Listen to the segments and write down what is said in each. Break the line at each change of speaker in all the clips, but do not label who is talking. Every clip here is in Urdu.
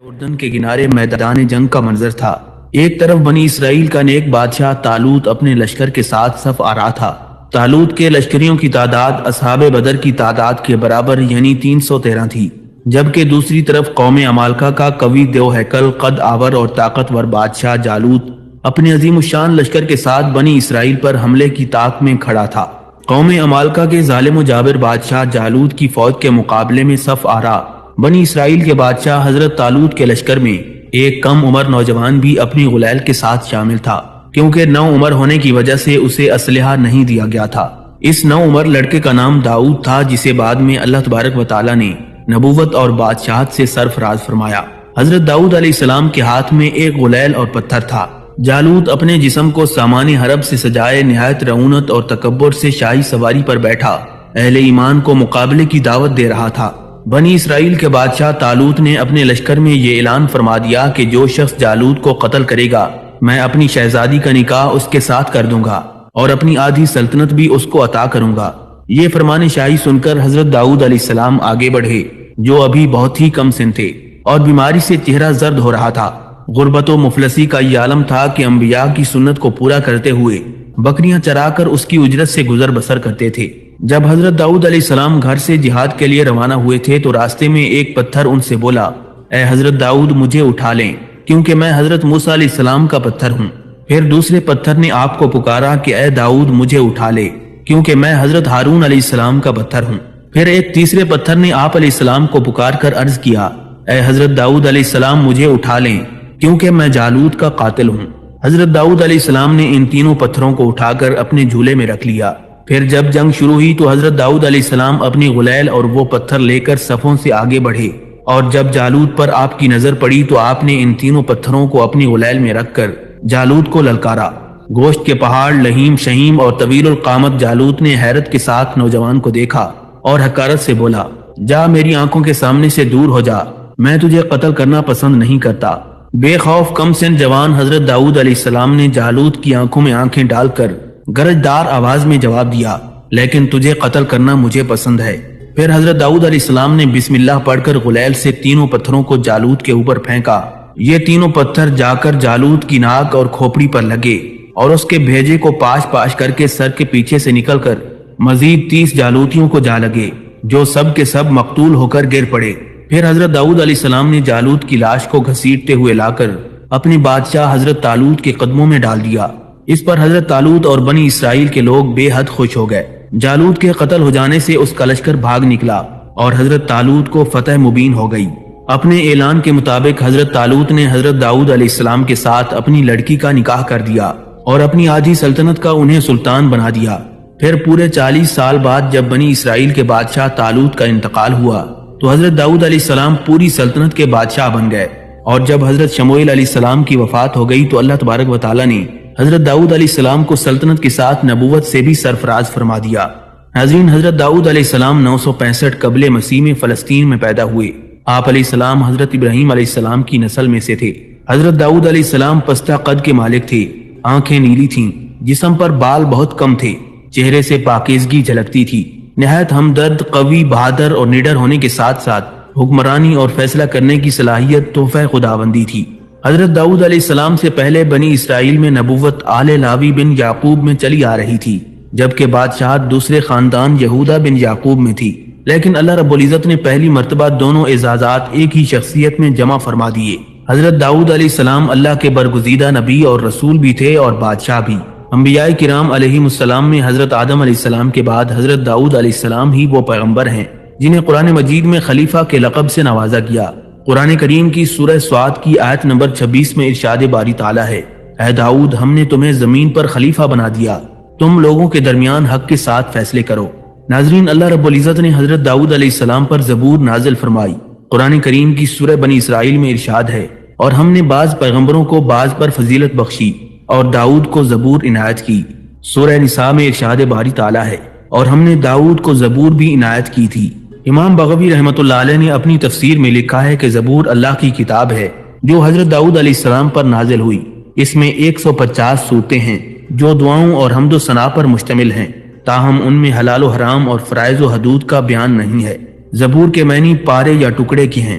اردن کے کنارے میدان جنگ کا منظر تھا۔ ایک طرف بنی اسرائیل کا نیک بادشاہ طالوت اپنے لشکر کے ساتھ صف آ رہا تھا۔ طالوت کے لشکریوں کی تعداد اصحاب بدر کی تعداد کے برابر یعنی 313 تھی، جبکہ دوسری طرف قوم عمالقہ کا قوی دیو ہیکل قد آور اور طاقتور بادشاہ جالوت اپنے عظیم الشان لشکر کے ساتھ بنی اسرائیل پر حملے کی طاق میں کھڑا تھا۔ قوم عمالقہ کے ظالم و جابر بادشاہ جالوت کی فوج کے مقابلے میں صف آرا بنی اسرائیل کے بادشاہ حضرت طالوت کے لشکر میں ایک کم عمر نوجوان بھی اپنی غلیل کے ساتھ شامل تھا، کیونکہ نو عمر ہونے کی وجہ سے اسے اسلحہ نہیں دیا گیا تھا۔ اس نو عمر لڑکے کا نام داؤد تھا، جسے بعد میں اللہ تبارک و تعالی نے نبوت اور بادشاہت سے سرفراز فرمایا۔ حضرت داؤد علیہ السلام کے ہاتھ میں ایک غلیل اور پتھر تھا۔ جالوت اپنے جسم کو سامان حرب سے سجائے نہایت رعونت اور تکبر سے شاہی سواری پر بیٹھا اہل ایمان کو مقابلے کی دعوت دے رہا تھا۔ بنی اسرائیل کے بادشاہ طالوت نے اپنے لشکر میں یہ اعلان فرما دیا کہ جو شخص جالوت کو قتل کرے گا میں اپنی شہزادی کا نکاح اس کے ساتھ کر دوں گا اور اپنی آدھی سلطنت بھی اس کو عطا کروں گا۔ یہ فرمان شاہی سن کر حضرت داؤد علیہ السلام آگے بڑھے، جو ابھی بہت ہی کم سن تھے اور بیماری سے چہرہ زرد ہو رہا تھا۔ غربت و مفلسی کا یہ عالم تھا کہ انبیاء کی سنت کو پورا کرتے ہوئے بکریاں چرا کر اس کی اجرت سے گزر بسر کرتے تھے۔ جب حضرت داؤد علیہ السلام گھر سے جہاد کے لیے روانہ ہوئے تھے تو راستے میں ایک پتھر ان سے بولا، اے حضرت داؤد مجھے اٹھا لیں، کیونکہ میں حضرت موسیٰ علیہ السلام کا پتھر ہوں۔ پھر دوسرے پتھر نے آپ کو پکارا کہ اے داؤد مجھے اٹھا لے، کیونکہ میں حضرت ہارون علیہ السلام کا پتھر ہوں۔ پھر ایک تیسرے پتھر نے آپ علیہ السلام کو پکار کر عرض کیا، اے حضرت داؤد علیہ السلام مجھے اٹھا لیں، کیونکہ میں جالوت کا قاتل ہوں۔ حضرت داؤد علیہ السلام نے ان تینوں پتھروں کو اٹھا کر اپنے جھولے میں رکھ لیا۔ پھر جب جنگ شروع ہوئی تو حضرت داؤد علیہ السلام اپنی غلیل اور وہ پتھر لے کر صفوں سے آگے بڑھے، اور جب جالوت پر آپ کی نظر پڑی تو آپ نے ان تینوں پتھروں کو اپنی غلیل میں رکھ کر جالوت کو للکارا۔ گوشت کے پہاڑ لہیم شہیم اور طویل القامت جالوت نے حیرت کے ساتھ نوجوان کو دیکھا اور حقارت سے بولا، جا میری آنکھوں کے سامنے سے دور ہو جا، میں تجھے قتل کرنا پسند نہیں کرتا۔ بے خوف کم سن جوان حضرت داؤد علیہ السلام نے جالوت کی آنکھوں میں آنکھیں ڈال کر گرجدار آواز میں جواب دیا، لیکن تجھے قتل کرنا مجھے پسند ہے۔ پھر حضرت داؤد علیہ السلام نے بسم اللہ پڑھ کر غلیل سے تینوں پتھروں کو جالوت کے اوپر پھینکا۔ یہ تینوں پتھر جا کر جالوت کی ناک اور کھوپڑی پر لگے اور اس کے بھیجے کو پاش پاش کر کے سر کے پیچھے سے نکل کر مزید 30 جالوتیوں کو جا لگے، جو سب کے سب مقتول ہو کر گر پڑے۔ پھر حضرت داؤد علیہ السلام نے جالوت کی لاش کو گھسیٹتے ہوئے لا کر اپنے بادشاہ حضرت طالوت کے قدموں میں ڈال دیا۔ اس پر حضرت طالوت اور بنی اسرائیل کے لوگ بے حد خوش ہو گئے۔ جالوت کے قتل ہو جانے سے اس کا لشکر بھاگ نکلا اور حضرت طالوت کو فتح مبین ہو گئی۔ اپنے اعلان کے مطابق حضرت طالوت نے حضرت داؤد علیہ السلام کے ساتھ اپنی لڑکی کا نکاح کر دیا اور اپنی آدھی سلطنت کا انہیں سلطان بنا دیا۔ پھر پورے 40 سال بعد جب بنی اسرائیل کے بادشاہ طالوت کا انتقال ہوا تو حضرت داؤد علیہ السلام پوری سلطنت کے بادشاہ بن گئے، اور جب حضرت شموئیل علیہ السلام کی وفات ہو گئی تو اللہ تبارک و تعالی نے حضرت داؤد علیہ السلام کو سلطنت کے ساتھ نبوت سے بھی سرفراز فرما دیا۔ ناظرین، حضرت داؤد علیہ السلام 965 قبل مسیح میں فلسطین میں پیدا ہوئے۔ آپ علیہ السلام حضرت ابراہیم علیہ السلام کی نسل میں سے تھے۔ حضرت داؤد علیہ السلام پستہ قد کے مالک تھے، آنکھیں نیلی تھیں، جسم پر بال بہت کم تھے، چہرے سے پاکیزگی جھلکتی تھی، نہایت ہمدرد، قوی، بہادر اور نڈر ہونے کے ساتھ ساتھ حکمرانی اور فیصلہ کرنے کی صلاحیت تحفہ خداوندی تھی۔ حضرت داؤد علیہ السلام سے پہلے بنی اسرائیل میں نبوت آل لاوی بن یعقوب میں چلی آ رہی تھی، جبکہ بادشاہت دوسرے خاندان یہودا بن یعقوب میں تھی، لیکن اللہ رب العزت نے پہلی مرتبہ دونوں اعزازات ایک ہی شخصیت میں جمع فرما دیے۔ حضرت داؤد علیہ السلام اللہ کے برگزیدہ نبی اور رسول بھی تھے اور بادشاہ بھی۔ انبیاء کرام علیہم السلام میں حضرت آدم علیہ السلام کے بعد حضرت داؤد علیہ السلام ہی وہ پیغمبر ہیں جنہیں قرآن مجید میں خلیفہ کے لقب سے نوازا گیا۔ قرآن کریم کی سورہ سعد کی آیت نمبر 26 میں ارشاد باری تعالیٰ ہے، اے داؤد ہم نے تمہیں زمین پر خلیفہ بنا دیا، تم لوگوں کے درمیان حق کے ساتھ فیصلے کرو۔ ناظرین، اللہ رب العزت نے حضرت داؤد علیہ السلام پر زبور نازل فرمائی۔ قرآن کریم کی سورہ بنی اسرائیل میں ارشاد ہے، اور ہم نے بعض پیغمبروں کو بعض پر فضیلت بخشی اور داؤد کو زبور عنایت کی۔ سورہ نساء میں ارشاد باری تعالیٰ ہے، اور ہم نے داؤد کو زبور بھی عنایت کی تھی۔ امام بغوی رحمۃ اللہ علیہ نے اپنی تفسیر میں لکھا ہے کہ زبور اللہ کی کتاب ہے جو حضرت داؤد علیہ السلام پر نازل ہوئی۔ اس میں 150 صورتیں ہیں جو دعاؤں اور حمد و ثنا پر مشتمل ہیں، تاہم ان میں حلال و حرام اور فرائض و حدود کا بیان نہیں ہے۔ زبور کے معنی پارے یا ٹکڑے کی ہیں۔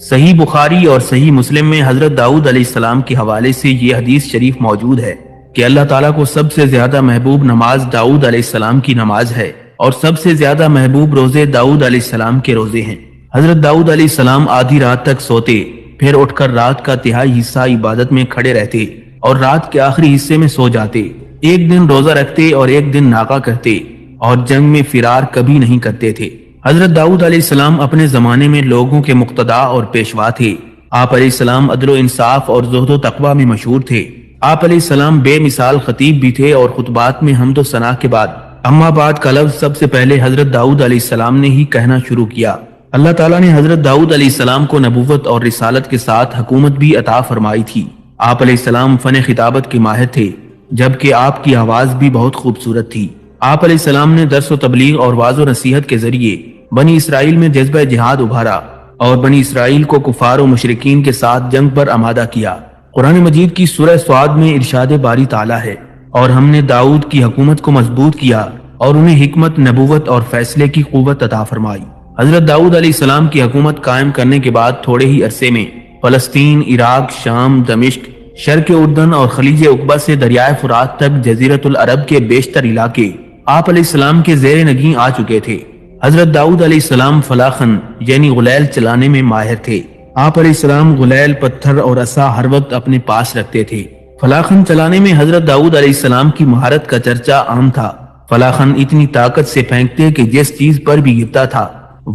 صحیح بخاری اور صحیح مسلم میں حضرت داؤد علیہ السلام کے حوالے سے یہ حدیث شریف موجود ہے کہ اللہ تعالیٰ کو سب سے زیادہ محبوب نماز داؤد علیہ السلام کی نماز ہے اور سب سے زیادہ محبوب روزے داؤد علیہ السلام کے روزے ہیں۔ حضرت داؤد علیہ السلام آدھی رات تک سوتے، پھر اٹھ کر رات کا تہائی حصہ عبادت میں کھڑے رہتے اور رات کے آخری حصے میں سو جاتے۔ ایک دن روزہ رکھتے اور ایک دن ناغہ کرتے اور جنگ میں فرار کبھی نہیں کرتے تھے۔ حضرت داؤد علیہ السلام اپنے زمانے میں لوگوں کے مقتدا اور پیشوا تھے۔ آپ علیہ السلام عدل و انصاف اور زہد و تقوی میں مشہور تھے۔ آپ علیہ السلام بے مثال خطیب بھی تھے اور خطبات میں حمد و ثنا کے بعد اما بعد کا لفظ سب سے پہلے حضرت داؤد علیہ السلام نے ہی کہنا شروع کیا۔ اللہ تعالیٰ نے حضرت داؤد علیہ السلام کو نبوت اور رسالت کے ساتھ حکومت بھی عطا فرمائی تھی۔ آپ علیہ السلام فن خطابت کے ماہر تھے، جبکہ آپ کی آواز بھی بہت خوبصورت تھی۔ آپ علیہ السلام نے درس و تبلیغ اور واعظ و نصیحت کے ذریعے بنی اسرائیل میں جذبہ جہاد ابھارا اور بنی اسرائیل کو کفار و مشرکین کے ساتھ جنگ پر آمادہ کیا۔ قرآن مجید کی سورہ سعد میں ارشاد باری تعالیٰ ہے، اور ہم نے داؤد کی حکومت کو مضبوط کیا اور انہیں حکمت، نبوت اور فیصلے کی قوت عطا فرمائی۔ حضرت داؤد علیہ السلام کی حکومت قائم کرنے کے بعد تھوڑے ہی عرصے میں فلسطین، عراق، شام، دمشق، شرق اردن اور خلیج عقبہ سے دریائے فرات تک جزیرۃ العرب کے بیشتر علاقے آپ علیہ السلام کے زیر نگین آ چکے تھے۔ حضرت داؤد علیہ السلام فلاخن یعنی غلیل چلانے میں ماہر تھے۔ آپ علیہ السلام غلیل، پتھر اور عصا ہر وقت اپنے پاس رکھتے تھے۔ فلاخن چلانے میں حضرت داؤد علیہ السلام کی مہارت کا چرچا عام تھا۔ فلاخن اتنی طاقت سے پھینکتے کہ جس چیز پر بھی گرتا تھا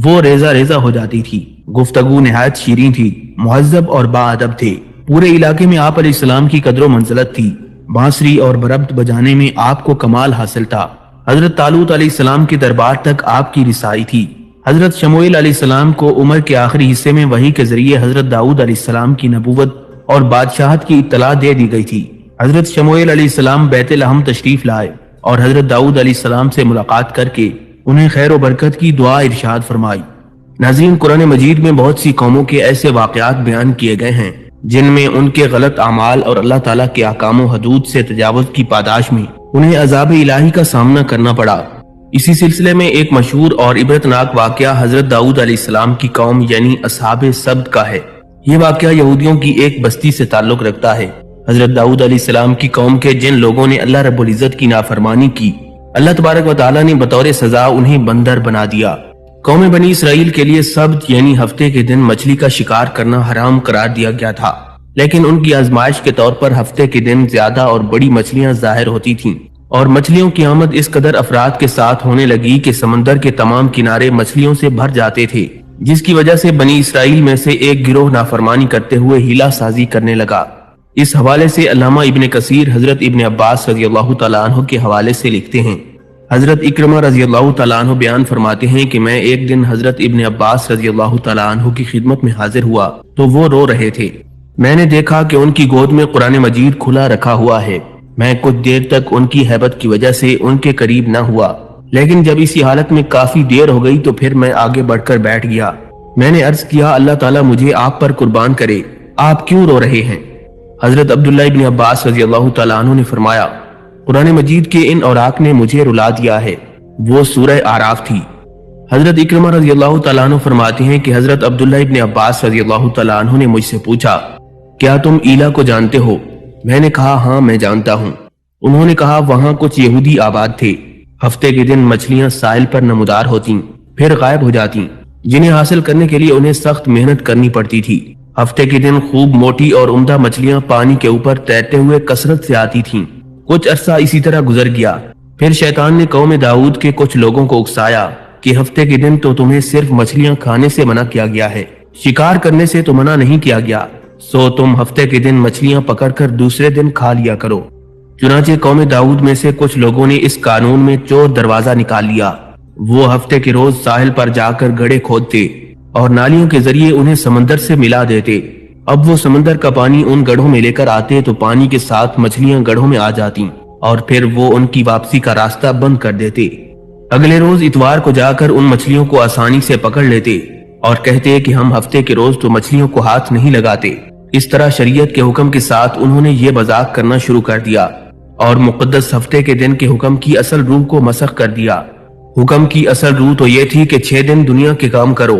وہ ریزہ ریزہ ہو جاتی تھی۔ گفتگو نہایت شیریں تھی، مہذب اور باادب تھے۔ پورے علاقے میں آپ علیہ السلام کی قدر و منزلت تھی۔ بانسری اور بربط بجانے میں آپ کو کمال حاصل تھا۔ حضرت طالوت علیہ السلام کے دربار تک آپ کی رسائی تھی۔ حضرت شموئیل علیہ السلام کو عمر کے آخری حصے میں وحی کے ذریعے حضرت داؤد علیہ السلام کی نبوت اور بادشاہت کی اطلاع دے دی گئی تھی۔ حضرت شموئیل علیہ السلام بیت لحم تشریف لائے اور حضرت داؤد علیہ السلام سے ملاقات کر کے انہیں خیر و برکت کی دعا ارشاد فرمائی۔ ناظرین، قرآن مجید میں بہت سی قوموں کے ایسے واقعات بیان کیے گئے ہیں جن میں ان کے غلط اعمال اور اللہ تعالیٰ کے احکام و حدود سے تجاوز کی پاداش میں انہیں عذاب الہی کا سامنا کرنا پڑا۔ اسی سلسلے میں ایک مشہور اور عبرتناک واقعہ حضرت داؤد علیہ السلام کی قوم یعنی اصحاب سبت کا ہے۔ یہ واقعہ یہودیوں کی ایک بستی سے تعلق رکھتا ہے۔ حضرت داؤد علیہ السلام کی قوم کے جن لوگوں نے اللہ رب العزت کی نافرمانی کی، اللہ تبارک و تعالیٰ نے بطور سزا انہیں بندر بنا دیا۔ قوم بنی اسرائیل کے لیے سبت یعنی ہفتے کے دن مچھلی کا شکار کرنا حرام قرار دیا گیا تھا، لیکن ان کی آزمائش کے طور پر ہفتے کے دن زیادہ اور بڑی مچھلیاں ظاہر ہوتی تھیں، اور مچھلیوں کی آمد اس قدر افراد کے ساتھ ہونے لگی کہ سمندر کے تمام کنارے مچھلیوں سے بھر جاتے تھے، جس کی وجہ سے بنی اسرائیل میں سے ایک گروہ نافرمانی کرتے ہوئے ہیلا سازی کرنے لگا۔ اس حوالے سے علامہ ابن کثیر حضرت ابن عباس رضی اللہ تعالیٰ عنہ کے حوالے سے لکھتے ہیں، حضرت اکرمہ رضی اللہ تعالیٰ عنہ بیان فرماتے ہیں کہ میں ایک دن حضرت ابن عباس رضی اللہ تعالیٰ عنہ کی خدمت میں حاضر ہوا تو وہ رو رہے تھے۔ میں نے دیکھا کہ ان کی گود میں قرآن مجید کھلا رکھا ہوا ہے۔ میں کچھ دیر تک ان کی ہیبت کی وجہ سے ان کے قریب نہ ہوا، لیکن جب اسی حالت میں کافی دیر ہو گئی تو پھر میں آگے بڑھ کر بیٹھ گیا۔ میں نے عرض کیا، اللہ تعالیٰ مجھے آپ پر قربان کرے، آپ کیوں رو رہے ہیں؟ حضرت عبداللہ ابن عباس رضی اللہ تعالیٰ عنہ نے فرمایا، قرآن مجید کے ان اوراق نے مجھے رلا دیا ہے۔ وہ سورہ اعراف تھی۔ حضرت اکرمہ رضی اللہ تعالیٰ عنہ فرماتے ہیں کہ حضرت عبداللہ ابن عباس رضی اللہ تعالیٰ عنہ نے مجھ سے پوچھا، کیا تم ایلا کو جانتے ہو؟ میں نے کہا، ہاں میں جانتا ہوں۔ انہوں نے کہا، وہاں کچھ یہودی آباد تھے۔ ہفتے کے دن مچھلیاں ساحل پر نمودار ہوتیں، پھر غائب ہو جاتیں، جنہیں حاصل کرنے کے لیے انہیں سخت محنت کرنی پڑتی تھی۔ ہفتے کے دن خوب موٹی اور عمدہ مچھلیاں پانی کے اوپر تیرتے ہوئے کثرت سے آتی تھیں۔ کچھ عرصہ اسی طرح گزر گیا، پھر شیطان نے قوم داؤد کے کچھ لوگوں کو اکسایا کہ ہفتے کے دن تو تمہیں صرف مچھلیاں کھانے سے منع کیا گیا ہے، شکار کرنے سے تو منع نہیں کیا گیا، سو تم ہفتے کے دن مچھلیاں پکڑ کر دوسرے دن کھا لیا کرو۔ چنانچہ قوم داؤد میں سے کچھ لوگوں نے اس قانون میں چور دروازہ نکال لیا۔ وہ ہفتے کے روز ساحل پر جا کر گڑھے کھودتے اور نالیوں کے ذریعے انہیں سمندر سے ملا دیتے۔ اب وہ سمندر کا پانی ان گڑھوں میں لے کر آتے تو پانی کے ساتھ مچھلیاں گڑھوں میں آ جاتی اور پھر وہ ان کی واپسی کا راستہ بند کر دیتے۔ اگلے روز اتوار کو جا کر ان مچھلیوں کو آسانی سے پکڑ لیتے اور کہتے کہ ہم ہفتے کے روز تو مچھلیوں کو ہاتھ نہیں لگاتے۔ اس طرح شریعت کے حکم کے ساتھ انہوں نے یہ مذاق کرنا شروع کر دیا اور مقدس ہفتے کے دن کے حکم کی اصل روح کو مسخ کر دیا۔ حکم کی اصل روح تو یہ تھی کہ 6 دن دنیا کے کام کرو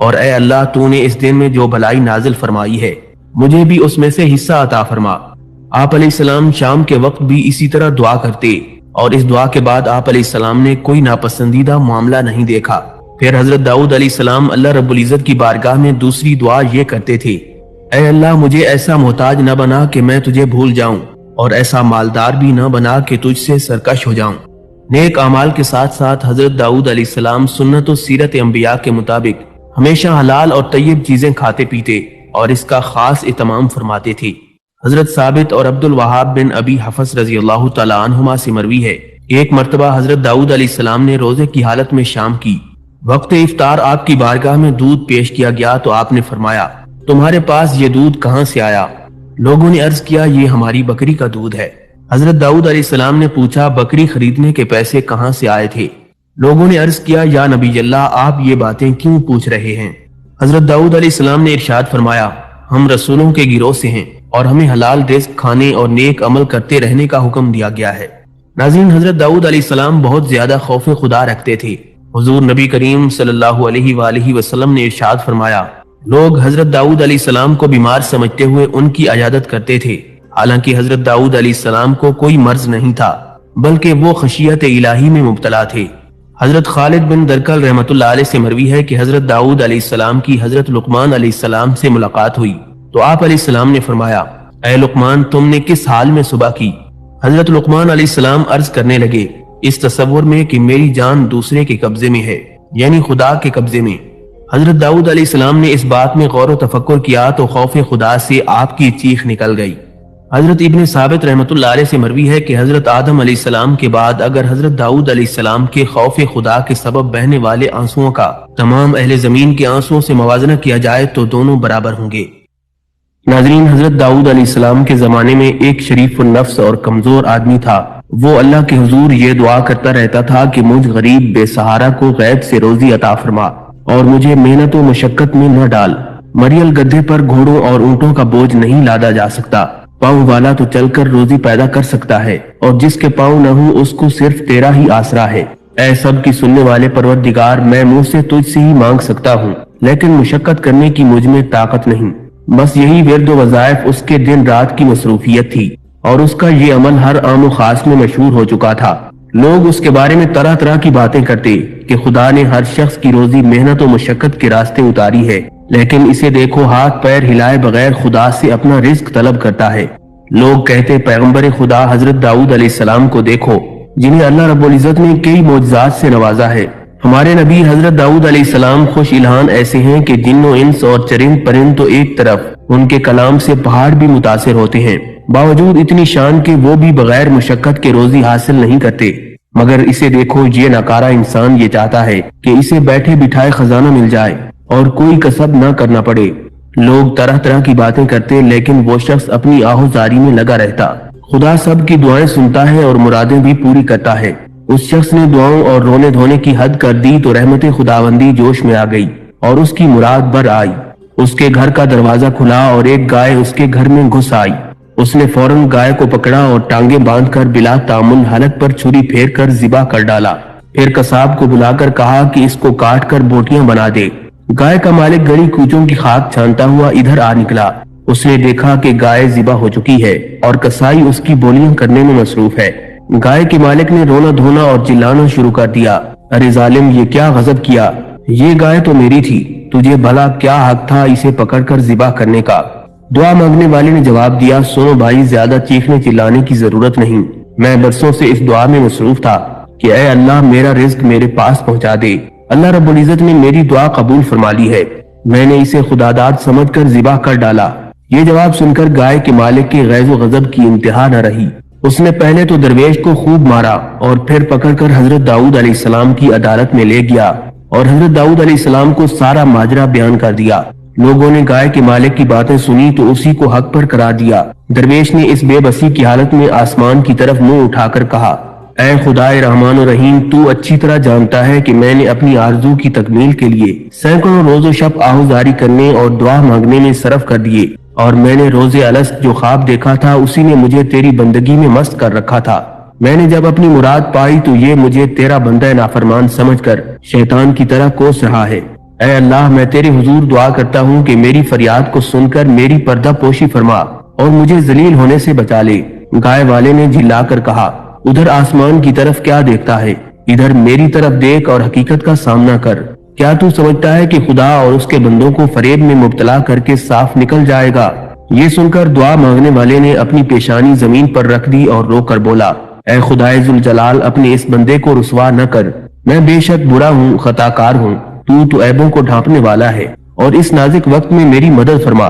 اور اے اللہ تو نے اس دن میں جو بھلائی نازل فرمائی ہے مجھے بھی اس میں سے حصہ عطا فرما۔ آپ علیہ السلام شام کے وقت بھی اسی طرح دعا کرتے اور اس دعا کے بعد آپ علیہ السلام نے کوئی ناپسندیدہ معاملہ نہیں دیکھا۔ پھر حضرت داؤد علیہ السلام اللہ رب العزت کی بارگاہ میں دوسری دعا یہ کرتے تھے، اے اللہ مجھے ایسا محتاج نہ بنا کہ میں تجھے بھول جاؤں اور ایسا مالدار بھی نہ بنا کہ تجھ سے سرکش ہو جاؤں۔ نیک اعمال کے ساتھ ساتھ حضرت داؤد علیہ السلام سنت و سیرت انبیاء کے مطابق ہمیشہ حلال اور طیب چیزیں کھاتے پیتے اور اس کا خاص اہتمام فرماتے تھے۔ حضرت ثابت اور عبد الوہاب بن ابی حفص رضی اللہ تعالیٰ عنہما سے مروی ہے، ایک مرتبہ حضرت داؤد علیہ السلام نے روزے کی حالت میں شام کی۔ وقت افطار آپ کی بارگاہ میں دودھ پیش کیا گیا تو آپ نے فرمایا، تمہارے پاس یہ دودھ کہاں سے آیا؟ لوگوں نے عرض کیا، یہ ہماری بکری کا دودھ ہے۔ حضرت داؤد علیہ السلام نے پوچھا، بکری خریدنے کے پیسے کہاں سے آئے تھے؟ لوگوں نے عرض کیا، یا نبی اللہ آپ یہ باتیں کیوں پوچھ رہے ہیں؟ حضرت داؤد علیہ السلام نے ارشاد فرمایا، ہم رسولوں کے گروہ سے ہیں اور ہمیں حلال رزق کھانے اور نیک عمل کرتے رہنے کا حکم دیا گیا ہے۔ ناظرین، حضرت داؤد علیہ السلام بہت زیادہ خوف خدا رکھتے تھے۔ حضور نبی کریم صلی اللہ علیہ وآلہ وسلم نے ارشاد فرمایا، لوگ حضرت داؤد علیہ السلام کو بیمار سمجھتے ہوئے ان کی عیادت کرتے تھے، حالانکہ حضرت داؤد علیہ السلام کو کوئی مرض نہیں تھا بلکہ وہ خشیت الہی میں مبتلا تھے۔ حضرت خالد بن درکل رحمۃ اللہ علیہ سے مروی ہے کہ حضرت داؤد علیہ السلام کی حضرت لقمان علیہ السلام سے ملاقات ہوئی تو آپ علیہ السلام نے فرمایا، اے لقمان تم نے کس حال میں صبح کی؟ حضرت لقمان علیہ السلام عرض کرنے لگے، اس تصور میں کہ میری جان دوسرے کے قبضے میں ہے، یعنی خدا کے قبضے میں۔ حضرت داؤد علیہ السلام نے اس بات میں غور و تفکر کیا تو خوف خدا سے آپ کی چیخ نکل گئی۔ حضرت ابن ثابت رحمۃ اللہ علیہ سے مروی ہے کہ حضرت آدم علیہ السلام کے بعد اگر حضرت داؤد علیہ السلام کے خوف خدا کے سبب بہنے والے آنسوؤں کا تمام اہل زمین کے آنسوؤں سے موازنہ کیا جائے تو دونوں برابر ہوں گے۔ ناظرین، حضرت داؤد علیہ السلام کے زمانے میں ایک شریف النفس اور کمزور آدمی تھا۔ وہ اللہ کے حضور یہ دعا کرتا رہتا تھا کہ مجھ غریب بے سہارا کو غیب سے روزی عطا فرما اور مجھے محنت و مشقت میں نہ ڈال۔ مریل گدھے پر گھوڑوں اور اونٹوں کا بوجھ نہیں لادا جا سکتا، پاؤں والا تو چل کر روزی پیدا کر سکتا ہے اور جس کے پاؤں نہ ہوں اس کو صرف تیرا ہی آسرا ہے۔ اے سب کی سننے والے پروردگار، میں منہ سے تجھ سے ہی مانگ سکتا ہوں لیکن مشقت کرنے کی مجھ میں طاقت نہیں۔ بس یہی ورد و وظائف اس کے دن رات کی مصروفیت تھی اور اس کا یہ عمل ہر عام و خاص میں مشہور ہو چکا تھا۔ لوگ اس کے بارے میں طرح طرح کی باتیں کرتے کہ خدا نے ہر شخص کی روزی محنت و مشقت کے راستے اتاری ہے، لیکن اسے دیکھو ہاتھ پیر ہلائے بغیر خدا سے اپنا رزق طلب کرتا ہے۔ لوگ کہتے پیغمبر خدا حضرت داؤد علیہ السلام کو دیکھو جنہیں اللہ رب العزت نے کئی معجزات سے نوازا ہے۔ ہمارے نبی حضرت داؤد علیہ السلام خوش الہان ایسے ہیں کہ جن و انس اور چرند پرند تو ایک طرف، ان کے کلام سے پہاڑ بھی متاثر ہوتے ہیں، باوجود اتنی شان کے وہ بھی بغیر مشقت کے روزی حاصل نہیں کرتے۔ مگر اسے دیکھو، یہ ناکارہ انسان یہ چاہتا ہے کہ اسے بیٹھے بٹھائے خزانہ مل جائے اور کوئی کسب نہ کرنا پڑے۔ لوگ طرح طرح کی باتیں کرتے لیکن وہ شخص اپنی آہوزاری میں لگا رہتا۔ خدا سب کی دعائیں سنتا ہے اور مرادیں بھی پوری کرتا ہے۔ اس شخص نے دعاؤں اور رونے دھونے کی حد کر دی تو رحمت خداوندی جوش میں آ گئی اور اس کی مراد بر آئی۔ اس کے گھر کا دروازہ کھلا اور ایک گائے اس کے گھر میں گھس آئی۔ اس نے فوراً گائے کو پکڑا اور ٹانگیں باندھ کر بلا تعامل حلق پر چھری پھیر کر ذبح کر ڈالا۔ پھر قصاب کو بلا کر کہا کہ اس کو کاٹ کر بوٹیاں بنا دے۔ گائے کا مالک گڑی کوچوں کی خاک چھانتا ہوا ادھر آ نکلا۔ اس نے دیکھا کہ گائے ذبح ہو چکی ہے اور کسائی اس کی بولیاں کرنے میں مصروف ہے۔ گائے کے مالک نے رونا دھونا اور چلانا شروع کر دیا، ارے ظالم، یہ کیا غضب کیا؟ یہ گائے تو میری تھی، تجھے بھلا کیا حق تھا اسے پکڑ کر ذبح کرنے کا؟ دعا مانگنے والے نے جواب دیا، سنو بھائی، زیادہ چیخنے چلانے کی ضرورت نہیں، میں برسوں سے اس دعا میں مصروف تھا کہ اے اللہ میرا رزق میرے پاس پہنچا دے۔ اللہ رب العزت نے میری دعا قبول فرما لی ہے، میں نے اسے خداداد سمجھ کر ذبح کر ڈالا۔ یہ جواب سن کر گائے کے مالک کے غیظ و غضب کی انتہا نہ رہی۔ اس نے پہلے تو درویش کو خوب مارا اور پھر پکڑ کر حضرت داؤد علیہ السلام کی عدالت میں لے گیا اور حضرت داؤد علیہ السلام کو سارا ماجرا بیان کر دیا۔ لوگوں نے گائے کے مالک کی باتیں سنی تو اسی کو حق پر قرار دیا۔ درویش نے اس بے بسی کی حالت میں آسمان کی طرف منہ اٹھا کر کہا، اے خدائے رحمان و رحیم، تو اچھی طرح جانتا ہے کہ میں نے اپنی آرزو کی تکمیل کے لیے سینکڑوں روز و شب آہوزاری کرنے اور دعا مانگنے میں صرف کر دیے، اور میں نے روز الست جو خواب دیکھا تھا اسی نے مجھے تیری بندگی میں مست کر رکھا تھا۔ میں نے جب اپنی مراد پائی تو یہ مجھے تیرا بندہ نافرمان سمجھ کر شیطان کی طرح کوس رہا ہے۔ اے اللہ میں تیرے حضور دعا کرتا ہوں کہ میری فریاد کو سن کر میری پردہ پوشی فرما اور مجھے ذلیل ہونے سے بچا لے۔ گائے والے نے جھلا کر کہا، ادھر آسمان کی طرف کیا دیکھتا ہے؟ ادھر میری طرف دیکھ اور حقیقت کا سامنا کر۔ کیا تو سمجھتا ہے کہ خدا اور اس کے بندوں کو فریب میں مبتلا کر کے صاف نکل جائے گا؟ یہ سن کر دعا مانگنے والے نے اپنی پیشانی زمین پر رکھ دی اور رو کر بولا، اے خدائے ذوالجلال اپنے اس بندے کو رسوا نہ کر، میں بے شک برا ہوں، خطا کار ہوں، تو عیبوں کو ڈھانپنے والا ہے اور اس نازک وقت میں میری مدد فرما۔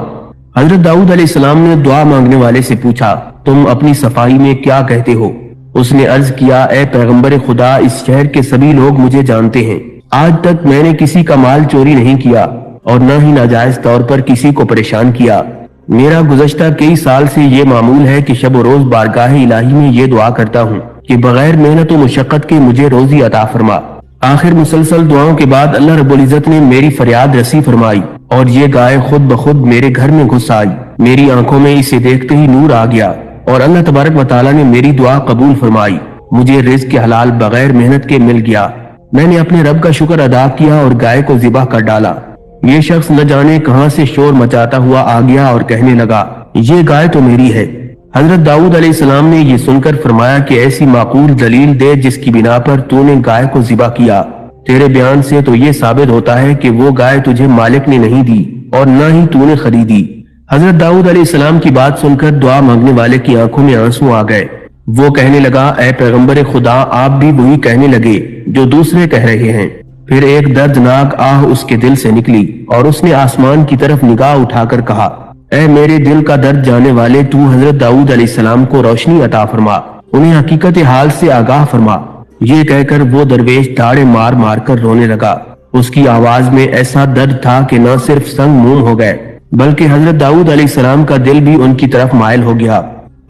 حضرت داؤد علیہ السلام نے دعا مانگنے والے سے پوچھا، تم اپنی صفائی میں کیا کہتے ہو؟ اس نے عرض کیا، اے پیغمبر خدا، اس شہر کے سبھی لوگ مجھے جانتے ہیں، آج تک میں نے کسی کا مال چوری نہیں کیا اور نہ ہی ناجائز طور پر کسی کو پریشان کیا۔ میرا گزشتہ کئی سال سے یہ معمول ہے کہ شب و روز بارگاہ الہی میں یہ دعا کرتا ہوں کہ بغیر محنت و مشقت کے مجھے روزی عطا فرما۔ آخر مسلسل دعاؤں کے بعد اللہ رب العزت نے میری فریاد رسی فرمائی اور یہ گائے خود بخود میرے گھر میں گھس آئی۔ میری آنکھوں میں اسے دیکھتے ہی نور آ گیا اور اللہ تبارک و تعالیٰ نے میری دعا قبول فرمائی۔ مجھے رزق کے حلال بغیر محنت کے مل گیا۔ میں نے اپنے رب کا شکر ادا کیا اور گائے کو ذبح کر ڈالا۔ یہ شخص نہ جانے کہاں سے شور مچاتا ہوا آ گیا اور کہنے لگا، یہ گائے تو میری ہے۔ حضرت داؤد علیہ السلام نے یہ سن کر فرمایا کہ ایسی معقول دلیل دے جس کی بنا پر تو نے گائے کو ذبح کیا۔ تیرے بیان سے تو یہ ثابت ہوتا ہے کہ وہ گائے تجھے مالک نے نہیں دی اور نہ ہی تو نے خریدی۔ حضرت داؤد علیہ السلام کی بات سن کر دعا مانگنے والے کی آنکھوں میں آنسو آ گئے۔ وہ کہنے لگا، اے پیغمبر خدا، آپ بھی وہی کہنے لگے جو دوسرے کہہ رہے ہیں۔ پھر ایک دردناک آہ اس کے دل سے نکلی اور اس نے آسمان کی طرف نگاہ اٹھا کر کہا، اے میرے دل کا درد جانے والے، تو حضرت داؤد علیہ السلام کو روشنی عطا فرما، انہیں حقیقت حال سے آگاہ فرما۔ یہ کہہ کر وہ درویش دھاڑے مار مار کر رونے لگا۔ اس کی آواز میں ایسا درد تھا کہ نہ صرف سنگ موم ہو گئے بلکہ حضرت داؤد علیہ السلام کا دل بھی ان کی طرف مائل ہو گیا۔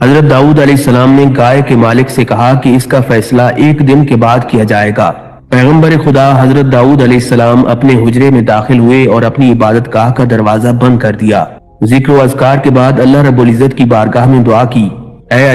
حضرت داؤد علیہ السلام نے گائے کے مالک سے کہا کہ اس کا فیصلہ ایک دن کے بعد کیا جائے گا۔ پیغمبر خدا حضرت داؤد علیہ السلام اپنے حجرے میں داخل ہوئے اور اپنی عبادت گاہ کا دروازہ بند کر دیا۔ ذکر و اذکار کے بعد اللہ رب العزت کی بارگاہ میں دعا کی، اے